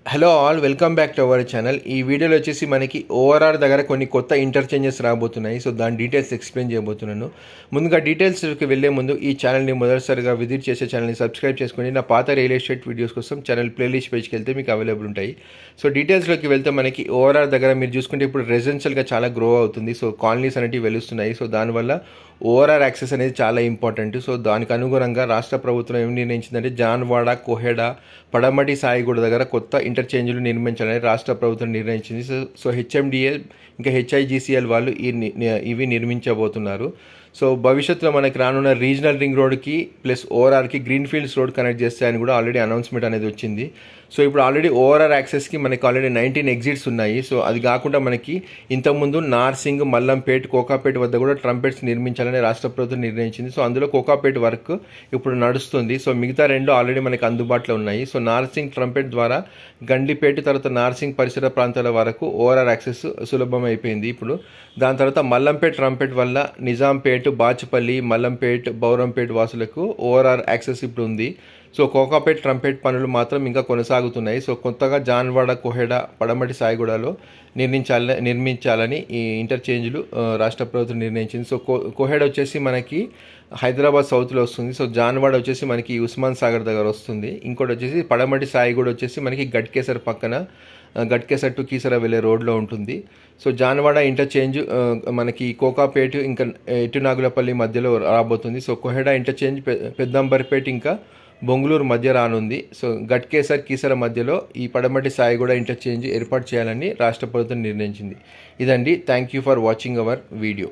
Hello all, welcome back to our channel. ఈ వీడియోలో వచ్చేసి మనకి ఓఆర్ఆర్ దగ్గర కొన్ని కొత్త ఇంటర్చేంజెస్ రాబోతున్నాయి. సో దాని డీటెయిల్స్ ఎక్స్ప్లెయిన్ చేయబోతున్నాను. ముందుగా డీటెయిల్స్కి వెళ్ళే ముందు ఈ ఛానల్ని మొదటిసారిగా విజిట్ చేసే ఛానల్ని సబ్స్క్రైబ్ చేసుకొని నా పాత రియల్ ఎస్టేట్ వీడియోస్ కోసం ఛానల్ ప్లేలిస్ట్ పేజ్కి వెళ్తే మీకు అవైలబుల్ ఉంటాయి. సో డీటెయిల్స్లోకి వెళ్తే మనకి ఓఆర్ఆర్ దగ్గర మీరు చూసుకుంటే ఇప్పుడు రెసిడెన్షియల్గా చాలా గ్రో అవుతుంది. సో కాలనీస్ అనేవి వెలుస్తున్నాయి. సో దానివల్ల ఓఆర్ఆర్ యాక్సెస్ అనేది చాలా ఇంపార్టెంట్. సో దానికి అనుగుణంగా రాష్ట్ర ప్రభుత్వం ఏం నిర్ణయించిందంటే జాన్వాడ, కోహెడా, పడమటి సాయిగూడ దగ్గర కొత్త ఇంటర్చేంజ్లు నిర్మించాలని రాష్ట్ర ప్రభుత్వం నిర్ణయించింది. సో హెచ్ఎండిఏ ఇంకా హెచ్ఐజిసిఎల్ వాళ్ళు ఇవి నిర్మించబోతున్నారు. సో భవిష్యత్తులో మనకి రానున్న రీజనల్ రింగ్ రోడ్కి ప్లస్ ఓఆర్ఆర్కి గ్రీన్ఫీల్డ్స్ రోడ్ కనెక్ట్ చేస్తాయని కూడా ఆల్రెడీ అనౌన్స్మెంట్ అనేది వచ్చింది. సో ఇప్పుడు ఆల్రెడీ ఓఆర్ఆర్ యాక్సెస్కి మనకి ఆల్రెడీ 19 ఎగ్జిట్స్ ఉన్నాయి. సో అది కాకుండా మనకి ఇంతకుముందు నార్సింగ్, మల్లంపేట్, కోకాపేట వద్ద కూడా ట్రంపెట్స్ నిర్మించాలని రాష్ట్ర ప్రభుత్వం నిర్ణయించింది. సో అందులో కోకాపేట వర్క్ ఇప్పుడు నడుస్తుంది. సో మిగతా రెండు ఆల్రెడీ మనకి అందుబాటులో ఉన్నాయి. సో నార్సింగ్ ట్రంపెట్ ద్వారా గండిపేట తర్వాత నార్సింగ్ పరిసర ప్రాంతాల వరకు ఓఆర్ఆర్ యాక్సెస్ సులభం అయిపోయింది. ఇప్పుడు దాని తర్వాత మల్లంపేట్ ట్రంపెట్ వల్ల నిజాంపేట్, బాచుపల్లి, మల్లంపేట్, బౌరంపేట్ వాసులకు ఓఆర్ఆర్ యాక్సెస్ ఇప్పుడు ఉంది. సో కోకాపేట్ ట్రంపెట్ పనులు మాత్రం ఇంకా కొనసాగుతున్నాయి. సో కొత్తగా జాన్వాడ, కోహెడా, పడమటి సాయిగూడలో నిర్మించాలని ఈ ఇంటర్చేంజ్లు రాష్ట్ర ప్రభుత్వం నిర్ణయించింది. సో కోహెడా వచ్చేసి మనకి హైదరాబాద్ సౌత్లో వస్తుంది. సో జాన్వాడ వచ్చేసి మనకి ఉస్మాన్ సాగర్ దగ్గర వస్తుంది. ఇంకోటి వచ్చేసి పడమటి సాయిగూడ వచ్చేసి మనకి గట్కేసర్ పక్కన గట్కేసర్ టు కీసర వెళ్ళే రోడ్లో ఉంటుంది. సో జాన్వాడ ఇంటర్చేంజ్ మనకి కోకాపేట్ ఇంకా ఎటునాగులపల్లి మధ్యలో రాబోతుంది. సో కోహెడా ఇంటర్చేంజ్ పెద్దంబర్పేట్ ఇంకా బొంగుళూరు మధ్య రానుంది. సో గట్కేసర్, కీసర మధ్యలో ఈ పడమటి సాయిగూడ ఇంటర్చేంజ్ ఏర్పాటు చేయాలని రాష్ట్ర ప్రభుత్వం నిర్ణయించింది. ఇదండి. Thank you for watching our video.